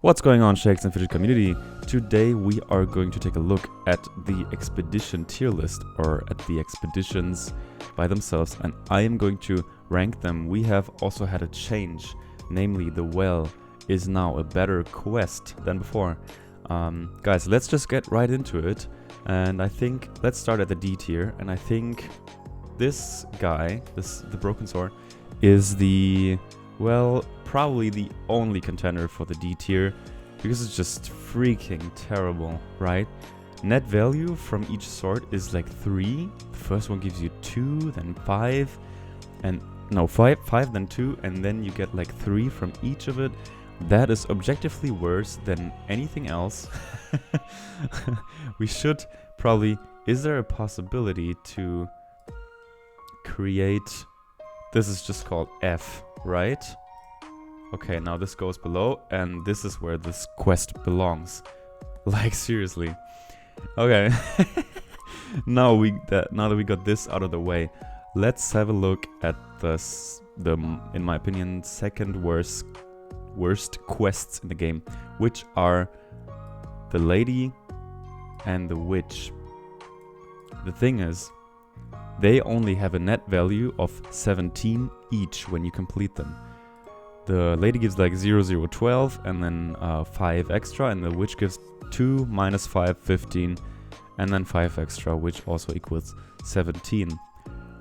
What's going on, Shakes and Fidget community? Today we are going to take a look at the expedition tier list, or at the expeditions by themselves, and I am going to rank them. We have also had a change, namely the well is now a better quest than before. Guys, let's just get right into it, and I think let's start at the D tier, and I think this guy, the Broken Sword, is the, well, probably the only contender for the D tier, because it's just freaking terrible, right? Net value from each sword is like 3. The first one gives you 2, then 5, and no, 5 then 2, and then you get like 3 from each of it. That is objectively worse than anything else. We should probably, is there a possibility to create, this is just called F, right? Okay, now this goes below, and this is where this quest belongs. Like, seriously. Okay. now that we got this out of the way, let's have a look at the in my opinion, second worst quests in the game, which are the lady and the witch. The thing is, they only have a net value of 17 each when you complete them. The lady gives like 0, 0, 12, and then 5 extra, and the witch gives 2, minus 5, 15, and then 5 extra, which also equals 17.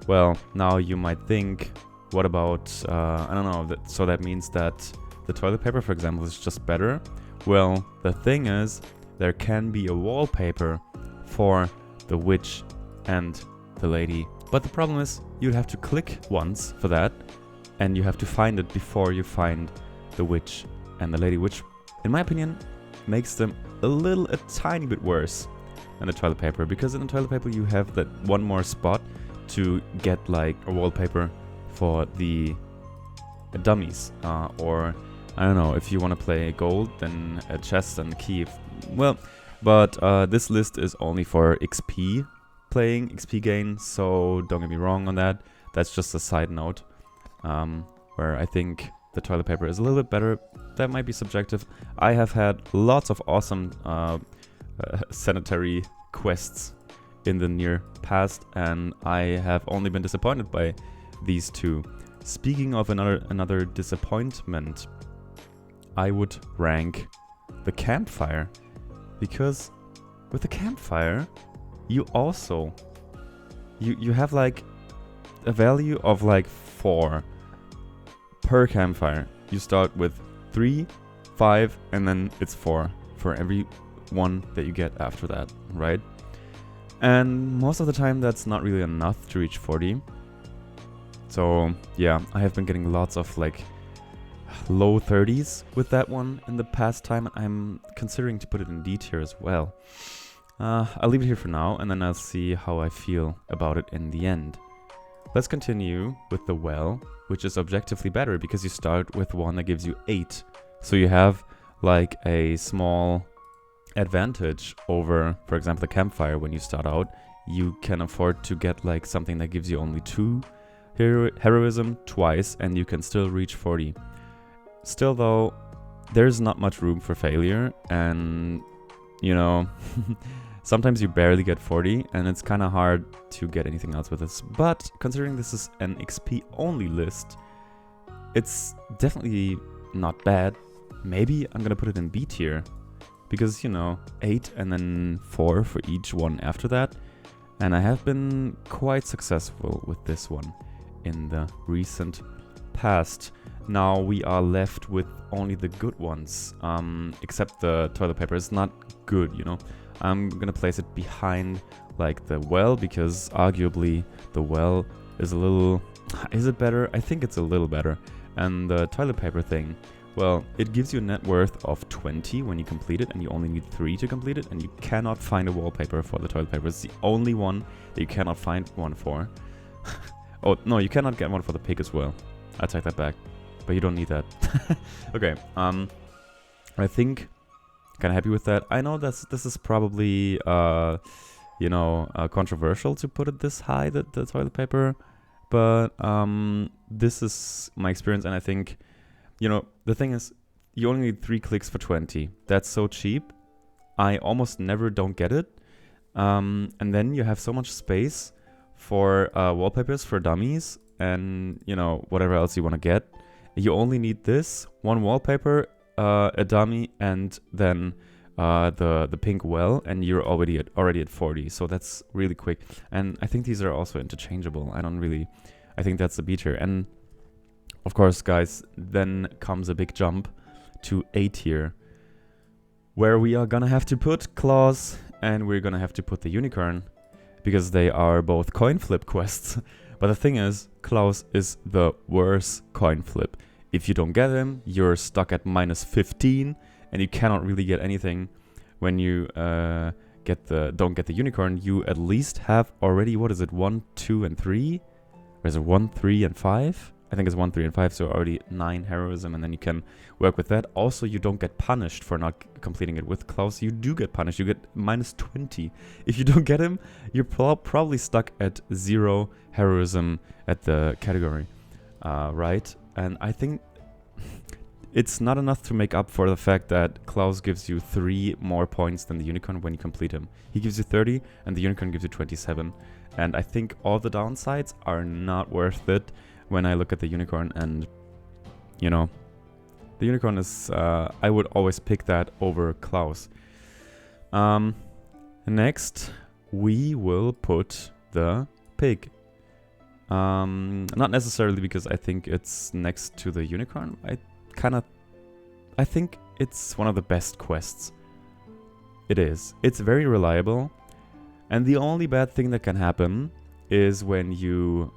Well, now you might think, what about, I don't know, so that means that the toilet paper, for example, is just better? Well, the thing is, there can be a wallpaper for the witch and the lady. But the problem is, you'd have to click once for that, and you have to find it before you find the witch and the lady, which, in my opinion, makes them a tiny bit worse than the toilet paper, because in the toilet paper you have that one more spot to get like a wallpaper for the dummies, or I don't know, if you want to play gold, then a chest and a key. Well, but this list is only for XP playing, XP gain, so don't get me wrong on that. That's just a side note. Where I think the toilet paper is a little bit better. That might be subjective. I have had lots of awesome sanitary quests in the near past, and I have only been disappointed by these two. Speaking of another disappointment, I would rank the campfire, because with the campfire you also you have like a value of like 4 per campfire. You start with 3, 5, and then it's 4 for every one that you get after that, right? And most of the time that's not really enough to reach 40. So yeah, I have been getting lots of like low 30s with that one in the past time. I'm considering to put it in D tier as well. I'll leave it here for now, and then I'll see how I feel about it in the end. Let's continue with the well, which is objectively better because you start with one that gives you 8. So you have like a small advantage over, for example, the campfire. When you start out, you can afford to get like something that gives you only 2 heroism twice, and you can still reach 40. Still though, there's not much room for failure, and you know, sometimes you barely get 40, and it's kind of hard to get anything else with this. But considering this is an XP only list, it's definitely not bad. Maybe I'm gonna put it in B tier, because, you know, 8 and then 4 for each one after that. And I have been quite successful with this one in the recent past. Now we are left with only the good ones, except the toilet paper is not good, you know. I'm gonna place it behind like the well, because arguably the well is a little, is it better? I think it's a little better. And the toilet paper thing, well, it gives you a net worth of 20 when you complete it, and you only need 3 to complete it, and you cannot find a wallpaper for the toilet paper. It's the only one that you cannot find one for. Oh no, you cannot get one for the pig as well. I take that back, but you don't need that. Okay, I think kind of happy with that. I know this is probably you know, controversial to put it this high, the toilet paper, but this is my experience, and I think, you know, the thing is, you only need 3 clicks for 20. That's so cheap. I almost never don't get it. And then you have so much space for wallpapers for dummies and, you know, whatever else you want to get. You only need this, one wallpaper, a dummy, and then the pink well, and you're already at 40. So that's really quick. And I think these are also interchangeable. I think that's the beat here. And of course, guys, then comes a big jump to A tier, where we are gonna have to put claws and we're gonna have to put the unicorn, because they are both coin flip quests. But the thing is, Klaus is the worst coin flip. If you don't get him, you're stuck at -15, and you cannot really get anything when you don't get the unicorn. You at least have already, what is it, 1, 2, and 3? Or is it 1, 3, and 5? I think it's 1, 3, and 5, so already 9 heroism, and then you can work with that. Also, you don't get punished for not completing it with Klaus. You do get punished. You get -20. If you don't get him, you're probably stuck at 0 heroism at the category, right? And I think it's not enough to make up for the fact that Klaus gives you 3 more points than the unicorn when you complete him. He gives you 30, and the unicorn gives you 27. And I think all the downsides are not worth it when I look at the unicorn. And, you know, the unicorn is, I would always pick that over Klaus. Next, we will put the pig. Not necessarily because I think it's next to the unicorn. I think it's one of the best quests. It is. It's very reliable. And the only bad thing that can happen is when you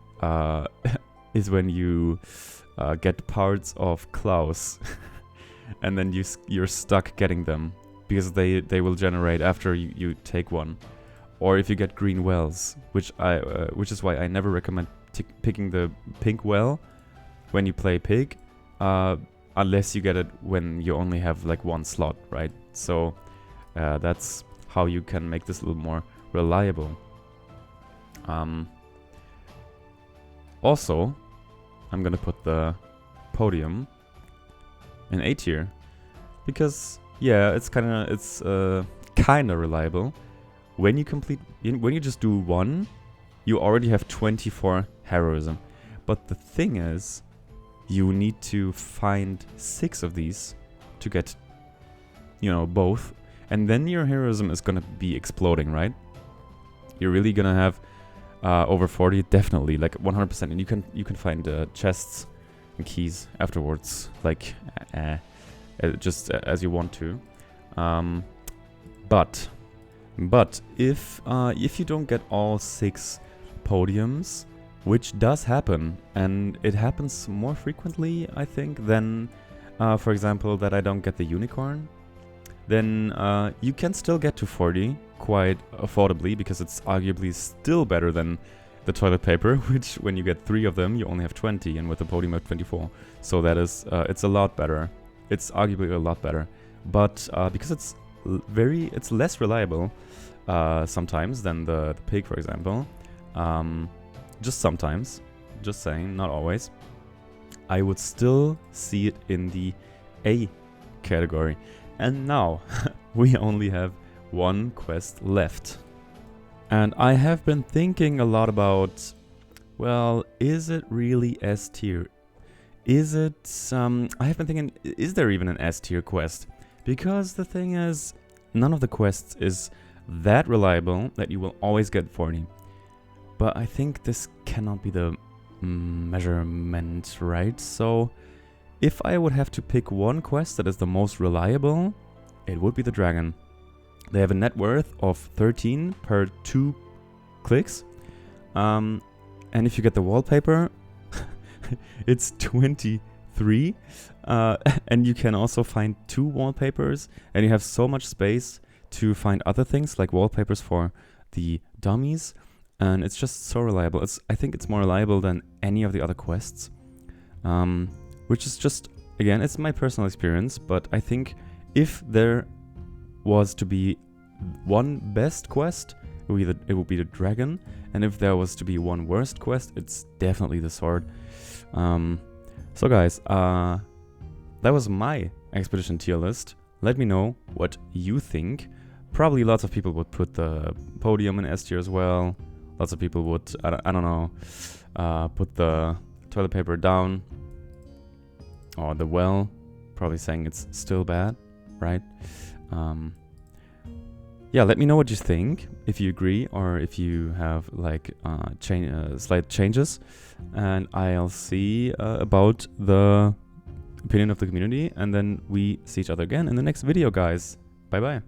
get parts of Klaus and then you're stuck getting them because they will generate after you take one. Or if you get green wells, which is why I never recommend picking the pink well when you play pig, unless you get it when you only have like 1 slot, right? So that's how you can make this a little more reliable. Also, I'm gonna put the podium in A tier because it's kind of reliable. When you just do 1, you already have 24 heroism. But the thing is, you need to find 6 of these to get, you know, both, and then your heroism is gonna be exploding, right? You're really gonna have over 40, definitely, like 100%, and you can find chests and keys afterwards, like just as you want to. But if you don't get all 6 podiums, which does happen, and it happens more frequently, I think, than, for example, that I don't get the unicorn, then you can still get to 40 quite affordably, because it's arguably still better than the toilet paper, which when you get 3 of them, you only have 20, and with the podium of 24. So that is, it's a lot better. It's arguably a lot better. But because it's less reliable sometimes than the pig, for example, just sometimes, just saying, not always, I would still see it in the A category. And now we only have 1 quest left. And I have been thinking a lot about, well, is it really S tier? Is it, I have been thinking, is there even an S tier quest? Because the thing is, none of the quests is that reliable that you will always get 40. But I think this cannot be the measurement, right? So if I would have to pick 1 quest that is the most reliable, it would be the dragon. They have a net worth of 13 per 2 clicks. And if you get the wallpaper, it's 23. And you can also find 2 wallpapers, and you have so much space to find other things like wallpapers for the dummies. And it's just so reliable. I think it's more reliable than any of the other quests. Which is just, again, it's my personal experience, but I think if there was to be 1 best quest, it would be the dragon. And if there was to be 1 worst quest, it's definitely the sword. So guys, that was my expedition tier list. Let me know what you think. Probably lots of people would put the podium in S tier as well. Lots of people would, I don't know, put the toilet paper down. Or the well, probably saying it's still bad, right? Yeah, let me know what you think, if you agree or if you have like slight changes. And I'll see about the opinion of the community, and then we see each other again in the next video, guys. Bye bye.